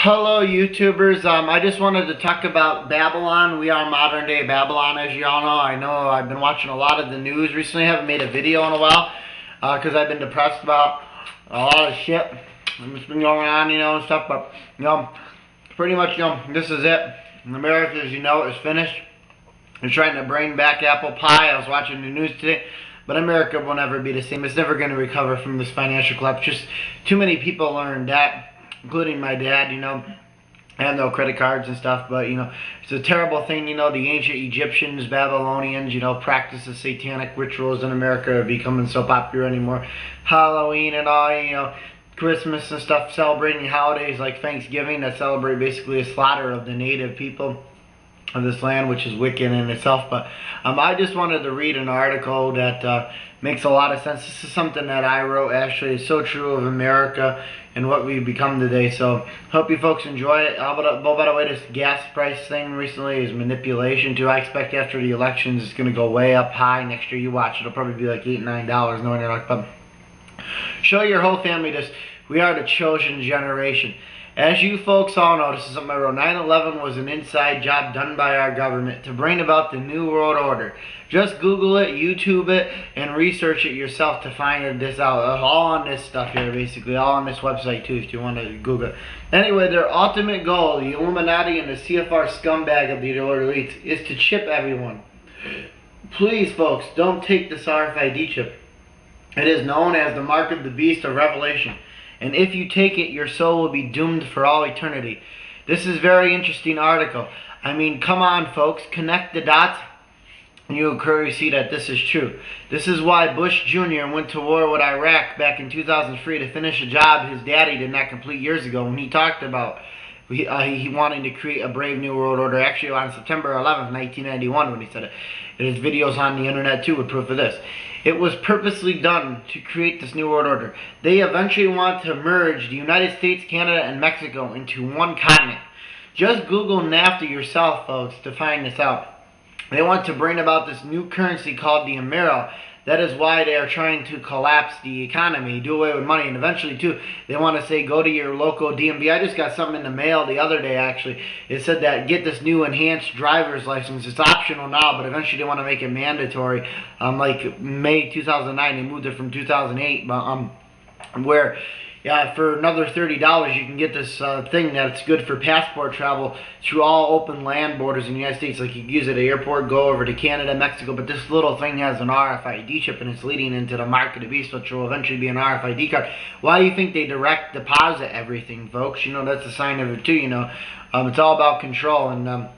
Hello YouTubers, I just wanted to talk about Babylon. We are modern day Babylon, as you all know. I know I've been watching a lot of the news recently. I haven't made a video in a while because I've been depressed about a lot of shit that's been going on, and stuff. But, pretty much, this is it. America, as you know, is finished. They're trying to bring back apple pie. I was watching the news today. But America will never be the same. It's never going to recover from this financial collapse. Just too many people are in debt, including my dad, I have no credit cards and stuff, but, it's a terrible thing, the ancient Egyptians, Babylonians, practices satanic rituals in America are becoming so popular anymore. Halloween and all, Christmas and stuff, celebrating holidays like Thanksgiving that celebrate basically a slaughter of the native people of this land, which is wicked in itself. But I just wanted to read an article that makes a lot of sense. This is something that I wrote, actually. It's so true of America and what we've become today. So hope you folks enjoy it. By the way, this gas price thing recently is manipulation too. I expect after the elections it's going to go way up high. Next year you watch, it'll probably be like $8, $9. No, you're like, but show your whole family this. We are the chosen generation. As you folks all know, this is something I wrote, 9/11 was an inside job done by our government to bring about the New World Order. Just Google it, YouTube it, and research it yourself to find this out. All on this stuff here, basically. All on this website, too, if you want to Google it. Anyway, their ultimate goal, the Illuminati and the CFR scumbag of the order elites, is to chip everyone. Please, folks, don't take this RFID chip. It is known as the mark of the beast or revelation. And if you take it, your soul will be doomed for all eternity. This is a very interesting article. I mean, come on, folks. Connect the dots, and you'll clearly see that this is true. This is why Bush Jr. went to war with Iraq back in 2003 to finish a job his daddy did not complete years ago when he talked about he wanting to create a brave new world order. Actually, on September 11th, 1991, when he said it. There's videos on the internet, too, with proof of this. It was purposely done to create this new world order. They eventually want to merge the United States, Canada, and Mexico into one continent. Just Google NAFTA yourself, folks, to find this out. They want to bring about this new currency called the Amero. That is why they are trying to collapse the economy, do away with money, and eventually, too, they want to say go to your local DMV. I just got something in the mail the other day, actually. It said that get this new enhanced driver's license. It's optional now, but eventually they want to make it mandatory. Like May 2009, they moved it from 2008, but where for another $30 you can get this thing that's good for passport travel through all open land borders in the United States. Like you can use it at the airport, go over to Canada, Mexico, but this little thing has an RFID chip and it's leading into the mark of the beast, which will eventually be an RFID card. Why do you think they direct deposit everything, folks? That's a sign of it too, It's all about control. And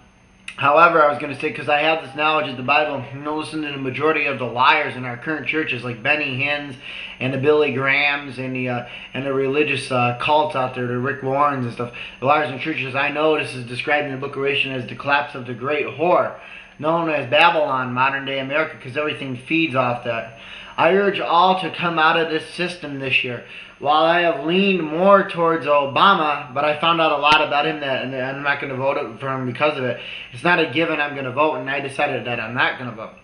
however, I was going to say, because I have this knowledge of the Bible, listen to the majority of the liars in our current churches, like Benny Hinn's and the Billy Grahams and the religious cults out there, the Rick Warrens and stuff. The liars in churches, I know this is described in the book of Revelation as the collapse of the great whore, known as Babylon, modern day America, because everything feeds off that. I urge all to come out of this system this year. While I have leaned more towards Obama, but I found out a lot about him and I'm not going to vote for him because of it. It's not a given I'm going to vote, and I decided that I'm not going to vote.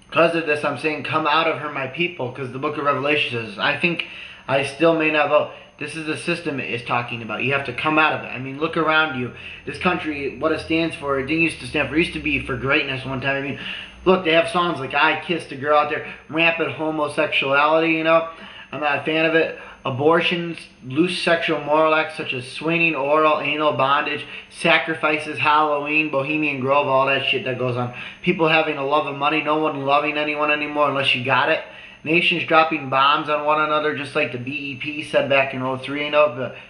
Because of this, I'm saying, come out of her, my people, because the book of Revelation says, I think I still may not vote. This is the system it is talking about. You have to come out of it. I mean, look around you. This country, what it stands for, it didn't used to stand for. It used to be for greatness one time. I mean, look, they have songs like I Kissed a Girl out there, rampant homosexuality, I'm not a fan of it. Abortions, loose sexual moral acts such as swinging, oral, anal, bondage, sacrifices, Halloween, Bohemian Grove, all that shit that goes on. People having a love of money, no one loving anyone anymore unless you got it. Nations dropping bombs on one another, just like the BEP said back in 03,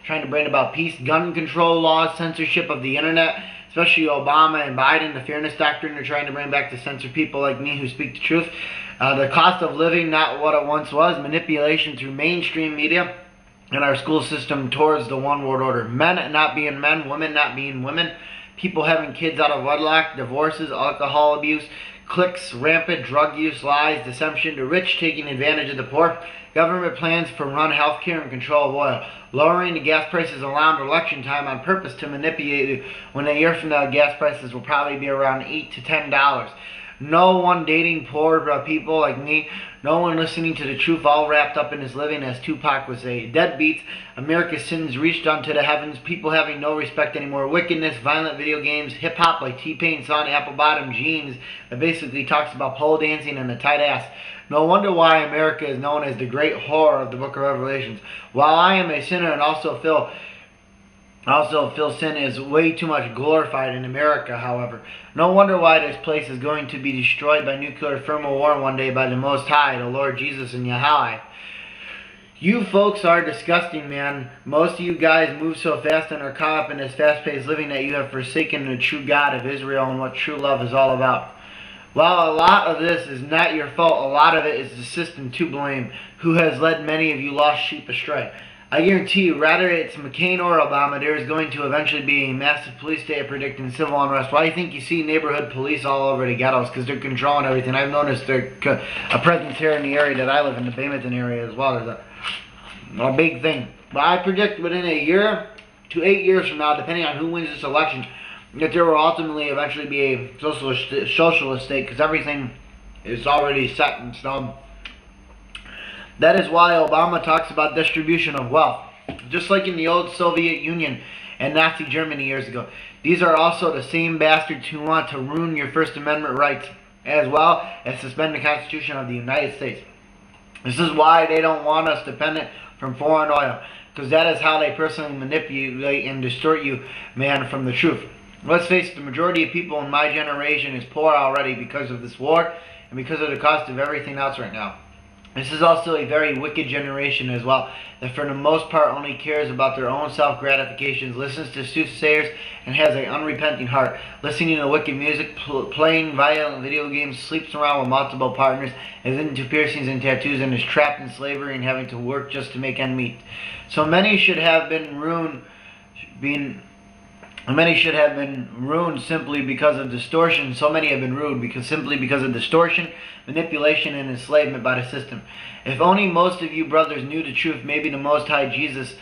trying to bring about peace. Gun control laws, censorship of the internet, especially Obama and Biden, the fairness doctrine, they're trying to bring back to censor people like me who speak the truth. The cost of living, not what it once was. Manipulation through mainstream media and our school system towards the one world order. Men not being men, women not being women. People having kids out of wedlock, divorces, alcohol abuse, cliques, rampant drug use, lies, deception, the rich taking advantage of the poor. Government plans for run health care and control of oil. Lowering the gas prices around election time on purpose to manipulate you. When a year from now, gas prices will probably be around $8 to $10. No one dating poor people like me. No one listening to the truth, all wrapped up in his living, as Tupac would say. Deadbeats. America's sins reached unto the heavens. People having no respect anymore. Wickedness, violent video games, hip-hop like T-Pain, Sonny, apple-bottom jeans. That basically talks about pole dancing and a tight ass. No wonder why America is known as the great whore of the book of Revelations. While I am a sinner and also feel sin is way too much glorified in America, however. No wonder why this place is going to be destroyed by nuclear thermal war one day by the Most High, the Lord Jesus and Yahweh. You folks are disgusting, man. Most of you guys move so fast and are caught up in this fast-paced living that you have forsaken the true God of Israel and what true love is all about. While a lot of this is not your fault, a lot of it is the system to blame, who has led many of you lost sheep astray. I guarantee you, rather it's McCain or Obama, there is going to eventually be a massive police state predicting civil unrest. Why do you think you see neighborhood police all over the ghettos? Because they're controlling everything. I've noticed there's a presence here in the area that I live in, the Binghamton area as well. There's a big thing. But I predict within a year to 8 years from now, depending on who wins this election, that there will ultimately eventually be a socialist state, because everything is already set in stone. That is why Obama talks about distribution of wealth. Just like in the old Soviet Union and Nazi Germany years ago. These are also the same bastards who want to ruin your First Amendment rights, as well as suspend the Constitution of the United States. This is why they don't want us dependent from foreign oil, because that is how they personally manipulate and distort you, man, from the truth. Let's face it, the majority of people in my generation is poor already because of this war and because of the cost of everything else right now. This is also a very wicked generation as well, that for the most part only cares about their own self-gratifications, listens to soothsayers, and has an unrepenting heart, listening to wicked music, playing violent video games, sleeps around with multiple partners, is into piercings and tattoos, and is trapped in slavery and having to work just to make ends meet. So many should have been ruined simply because of distortion. So many have been ruined simply because of distortion, manipulation, and enslavement by the system. If only most of you brothers knew the truth, maybe the Most High Jesus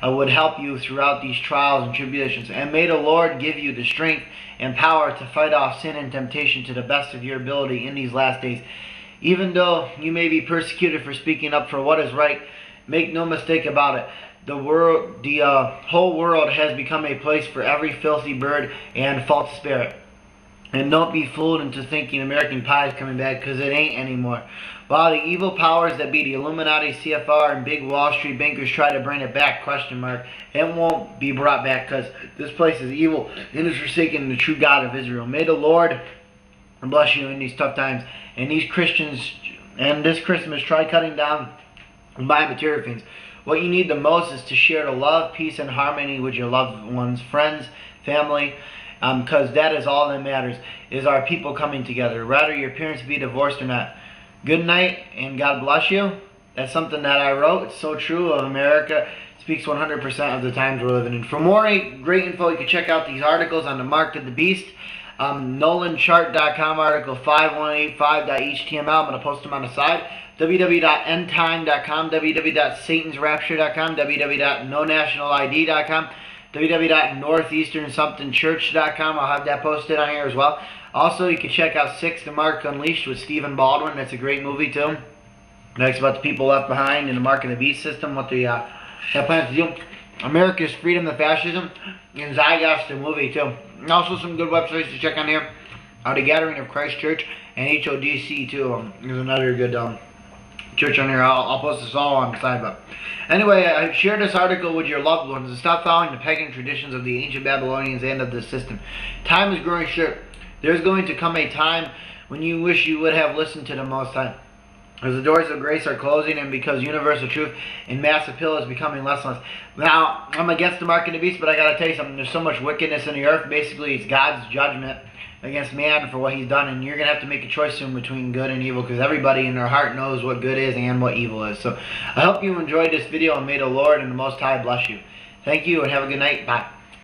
would help you throughout these trials and tribulations. And may the Lord give you the strength and power to fight off sin and temptation to the best of your ability in these last days. Even though you may be persecuted for speaking up for what is right, make no mistake about it. The whole world has become a place for every filthy bird and false spirit. And don't be fooled into thinking American pie is coming back, because it ain't anymore. While the evil powers that be, the Illuminati, CFR, and big Wall Street bankers try to bring it back, it won't be brought back, because this place is evil and is forsaken the true God of Israel. May the Lord bless you in these tough times. And these Christians, and this Christmas, try cutting down and buying material things. What you need the most is to share the love, peace, and harmony with your loved ones, friends, family, because that is all that matters, is our people coming together, rather your parents be divorced or not. Good night, and God bless you. That's something that I wrote. It's so true of America. It speaks 100% of the times we're living in. For more great info, you can check out these articles on the Mark of the Beast. NolanChart.com article 5185.html. I'm going to post them on the side. www.endtime.com, www.satansrapture.com, www.nonationalid.com, www.northeasternsomethingchurch.com. I'll have that posted on here as well. Also, you can check out Six the Mark Unleashed with Stephen Baldwin. That's a great movie too. Next about the people left behind in the Mark of the Beast system, what they have plans to do. America's Freedom to Fascism, and Zygos the movie too. And also some good websites to check on here. The Gathering of Christ Church and HODC too. There's another good church on here. I'll post this all on the side. But anyway, share this article with your loved ones and stop following the pagan traditions of the ancient Babylonians and of the system. Time is growing short. There's going to come a time when you wish you would have listened to the Most High. As the doors of grace are closing, and because universal truth and mass appeal is becoming less and less. Now, I'm against the mark of the beast, but I got to tell you something. There's so much wickedness in the earth. Basically, it's God's judgment against man for what he's done, and you're going to have to make a choice soon between good and evil, because everybody in their heart knows what good is and what evil is. So I hope you enjoyed this video, and may the Lord and the Most High bless you. Thank you, and have a good night. Bye.